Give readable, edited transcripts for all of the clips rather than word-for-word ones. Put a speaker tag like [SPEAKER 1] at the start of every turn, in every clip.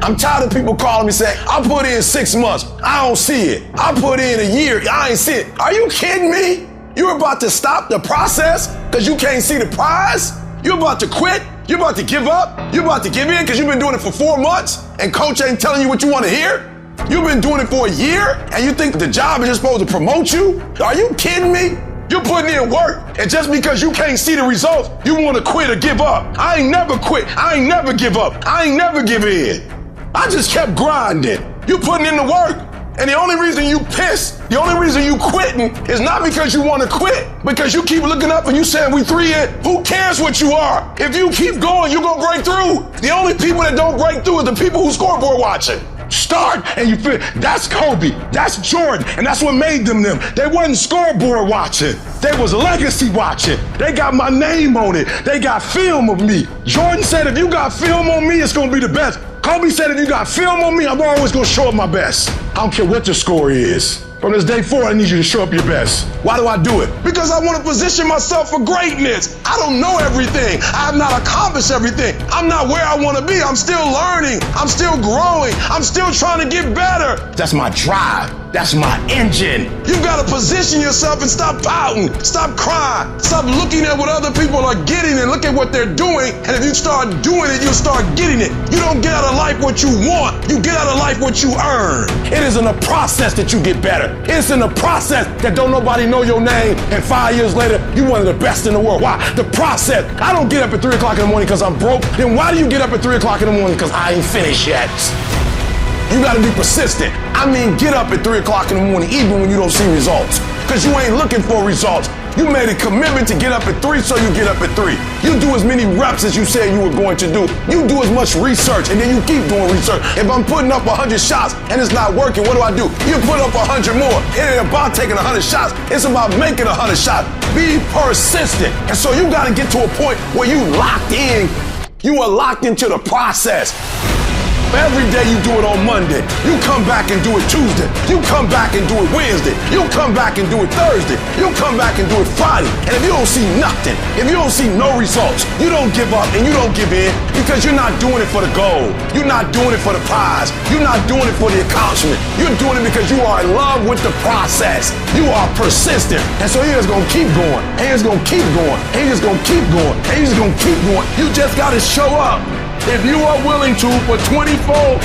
[SPEAKER 1] I'm tired of people calling me saying, I put in 6 months, I don't see it. I put in a year, I ain't see it. Are you kidding me? You're about to stop the process because you can't see the prize? You're about to quit? You're about to give up? You're about to give in because you've been doing it for 4 months and coach ain't telling you what you want to hear? You've been doing it for a year and you think the job is just supposed to promote you? Are you kidding me? You're putting in work, and just because you can't see the results, you want to quit or give up. I ain't never quit. I ain't never give up. I ain't never give in. I just kept grinding. You putting in the work, and the only reason you pissed, the only reason you quitting is not because you want to quit, because you keep looking up and you saying we 3 in. Who cares what you are? If you keep going, you're going to break through. The only people that don't break through are the people who scoreboard watching. Start and you feel, that's Kobe, that's Jordan, and that's what made them. They wasn't scoreboard watching. They was legacy watching. They got my name on it. They got film of me. Jordan said, if you got film on me, it's gonna be the best. Kobe said, if you got film on me, I'm always gonna show up my best. I don't care what the score is. From this day forward, I need you to show up your best. Why do I do it? Because I want to position myself for greatness. I don't know everything. I have not accomplished everything. I'm not where I want to be. I'm still learning. I'm still growing. I'm still trying to get better. That's my drive. That's my engine. You've got to position yourself and stop pouting. Stop crying. Stop looking at what other people are getting and look at what they're doing. And if you start doing it, you'll start getting it. You don't get out of life what you want. You get out of life what you earn. It is in the process that you get better. It's in the process that don't nobody know your name, and 5 years later, you one of the best in the world. Why? The process. I don't get up at 3 o'clock in the morning because I'm broke. Then why do you get up at 3 o'clock in the morning? Because I ain't finished yet. You gotta be persistent. I mean, get up at 3 o'clock in the morning even when you don't see results. Because you ain't looking for results. You made a commitment to get up at 3, so you get up at 3. You do as many reps as you said you were going to do. You do as much research, and then you keep doing research. If I'm putting up 100 shots and it's not working, what do? You put up 100 more. It ain't about taking 100 shots. It's about making 100 shots. Be persistent. And so you gotta get to a point where you locked in. You are locked into the process. Every day you do it on Monday. You come back and do it Tuesday. You come back and do it Wednesday. You come back and do it Thursday. You come back and do it Friday. And if you don't see nothing, if you don't see no results, you don't give up and you don't give in because you're not doing it for the goal. You're not doing it for the prize. You're not doing it for the accomplishment. You're doing it because you are in love with the process. You are persistent. And so you're just going to keep going. And you're just going to keep going. And you're just going to keep going. And you're just going to keep going. You just got to show up. If you are willing to for 24/7,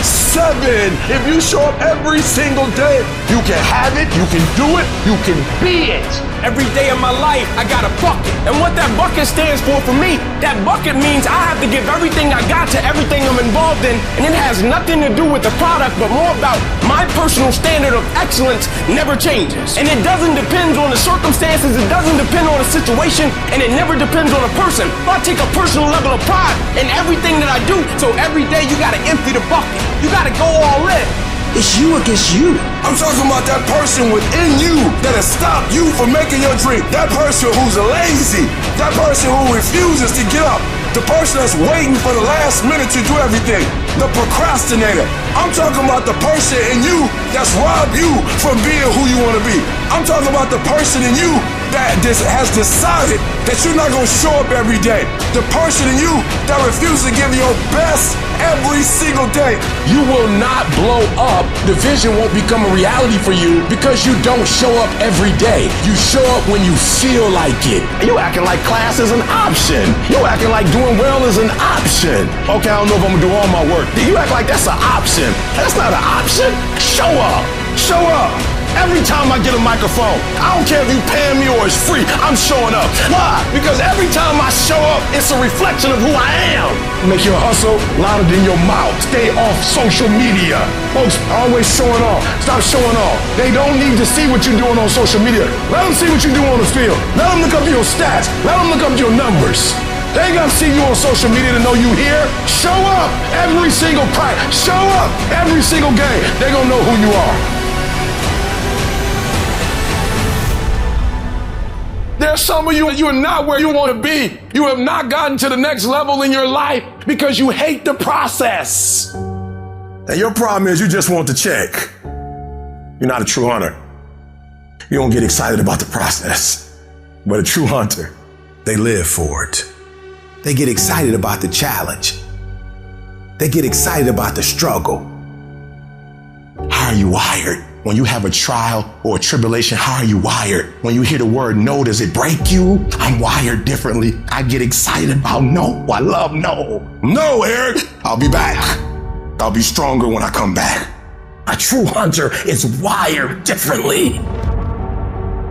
[SPEAKER 1] if you show up every single day, you can have it, you can do it, you can be it.
[SPEAKER 2] Every day of my life, I got a bucket. And what that bucket stands for me, that bucket means I have to give everything I got to everything I'm involved in. And it has nothing to do with the product, but more about my personal standard of excellence never changes. And it doesn't depend on the circumstances, it doesn't depend on the situation, and it never depends on a person. I take a personal level of pride in everything that I do. So every day you gotta empty the bucket. You gotta go all in.
[SPEAKER 3] It's you against you.
[SPEAKER 1] I'm talking about that person within you that has stopped you from making your dream. That person who's lazy. That person who refuses to get up. The person that's waiting for the last minute to do everything. The procrastinator. I'm talking about the person in you that's robbed you from being who you want to be. I'm talking about the person in you that has decided that you're not going to show up every day. The person in you that refuses to give your best every single day.
[SPEAKER 4] You will not blow up. The vision won't become a reality for you because you don't show up every day. You show up when you feel like it.
[SPEAKER 1] You acting like class is an option. You acting like doing well is an option. Okay, I don't know if I'm going to do all my work. You act like that's an option. That's not an option. Show up. Show up. Every time I get a microphone, I don't care if you pay me or it's free, I'm showing up. Why? Because every time I show up, it's a reflection of who I am. Make your hustle louder than your mouth. Stay off social media. Folks are always showing off. Stop showing off. They don't need to see what you're doing on social media. Let them see what you do on the field. Let them look up your stats. Let them look up your numbers. They ain't gonna see you on social media to know you here. Show up every single practice. Show up every single game. They gonna know who you are. There's some of you are not where you want to be. You have not gotten to the next level in your life because you hate the process. And your problem is you just want the check. You're not a true hunter. You don't get excited about the process. But a true hunter, they live for it. They get excited about the challenge. They get excited about the struggle. How are you wired? When you have a trial or a tribulation, how are you wired? When you hear the word no, does it break you? I'm wired differently. I get excited about no. I love no. No, Eric, I'll be back. I'll be stronger when I come back. A true hunter is wired differently.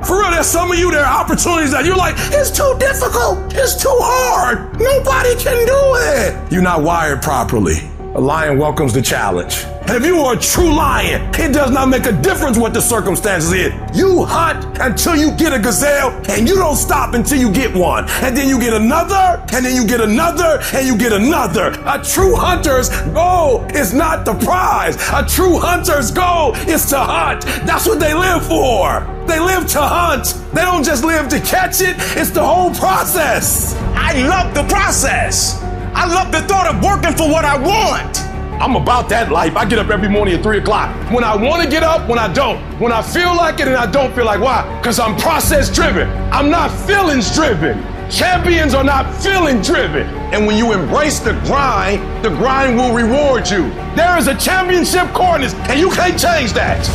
[SPEAKER 1] For real, there's some of you, there are opportunities that you're like, it's too difficult, it's too hard, nobody can do it. You're not wired properly. A lion welcomes the challenge. And if you are a true lion, it does not make a difference what the circumstances is. You hunt until you get a gazelle, and you don't stop until you get one. And then you get another, and then you get another, and you get another. A true hunter's goal is not the prize. A true hunter's goal is to hunt. That's what they live for. They live to hunt. They don't just live to catch it. It's the whole process.
[SPEAKER 2] I love the process. I love the thought of working for what I want.
[SPEAKER 1] I'm about that life. I get up every morning at 3 o'clock. When I want to get up, when I don't. When I feel like it and I don't feel like. Why? Because I'm process driven. I'm not feelings driven. Champions are not feeling driven. And when you embrace the grind will reward you. There is a championship coordinates, and you can't change that.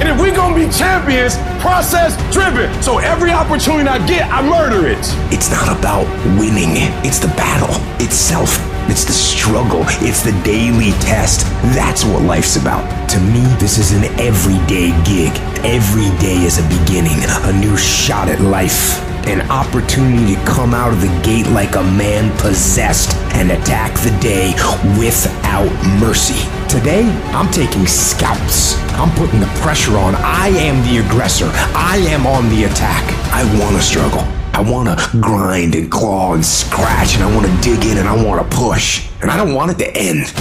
[SPEAKER 1] And if we're gonna be champions, process driven. So every opportunity I get, I murder it.
[SPEAKER 3] It's not about winning. It's the battle itself. It's the struggle. It's the daily test. That's what life's about. To me, this is an everyday gig. Every day is a beginning, a new shot at life. An opportunity to come out of the gate like a man possessed and attack the day without mercy. Today, I'm taking scalps. I'm putting the pressure on. I am the aggressor. I am on the attack. I want to struggle. I want to grind and claw and scratch, and I want to dig in and I want to push. And I don't want it to end.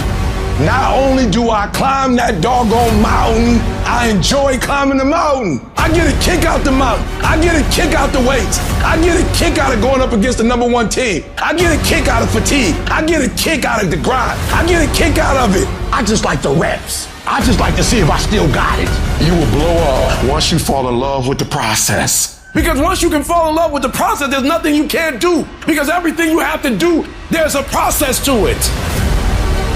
[SPEAKER 1] Not only do I climb that doggone mountain, I enjoy climbing the mountain. I get a kick out the mountain. I get a kick out the weights. I get a kick out of going up against the number one team. I get a kick out of fatigue. I get a kick out of the grind. I get a kick out of it. I just like the reps. I just like to see if I still got it. You will blow up once you fall in love with the process. Because once you can fall in love with the process, there's nothing you can't do. Because everything you have to do, there's a process to it.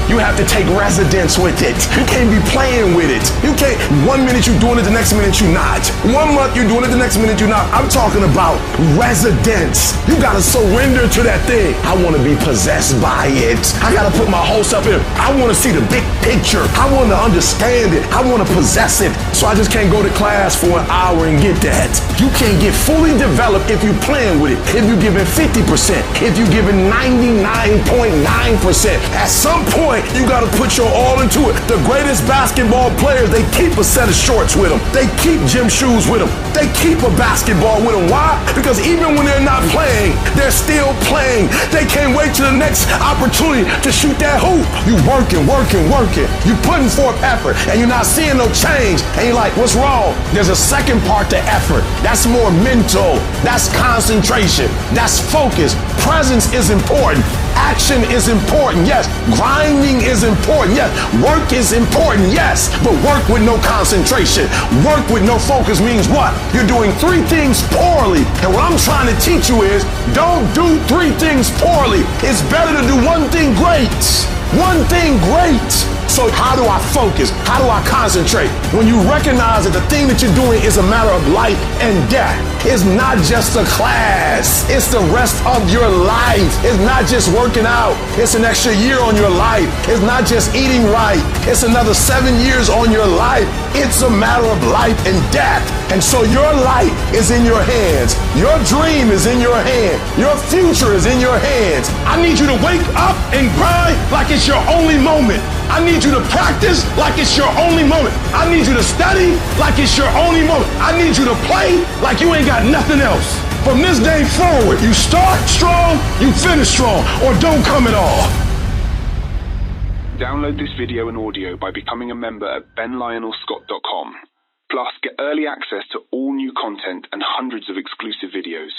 [SPEAKER 1] You have to take residence with it. You can't be playing with it. You can't, 1 minute you're doing it, the next minute you're not. 1 month you're doing it, the next minute you're not. I'm talking about residence. You gotta surrender to that thing. I wanna be possessed by it. I gotta put my whole self in it. I wanna see the big picture. I wanna understand it. I wanna possess it. So I just can't go to class for an hour and get that. You can't get fully developed if you're playing with it. If you're giving 50%, if you're giving 99.9%, at some point, you gotta put your all into it. The greatest basketball players, they keep a set of shorts with them. They keep gym shoes with them. They keep a basketball with them. Why? Because even when they're not playing, they're still playing. They can't wait till the next opportunity to shoot that hoop. You working. You putting forth effort and you're not seeing no change. And you're like, what's wrong? There's a second part to effort. That's more mental. That's concentration. That's focus. Presence is important. Action is important, yes. Grinding is important, yes. Work is important, yes. But work with no concentration, work with no focus means what? You're doing 3 things poorly. And what I'm trying to teach you is, don't do 3 things poorly. It's better to do 1 thing great. 1 thing great. So how do I focus? How do I concentrate? When you recognize that the thing that you're doing is a matter of life and death. It's not just a class. It's the rest of your life. It's not just working out. It's an extra year on your life. It's not just eating right. It's another 7 years on your life. It's a matter of life and death. And so your life is in your hands. Your dream is in your hand. Your future is in your hands. I need you to wake up and grind like it's your only moment. I need you to practice like it's your only moment. I need you to study like it's your only moment. I need you to play like you ain't got nothing else. From this day forward, you start strong, you finish strong, or don't come at all.
[SPEAKER 5] Download this video and audio by becoming a member at benlionelscott.com. Plus, get early access to all new content and hundreds of exclusive videos.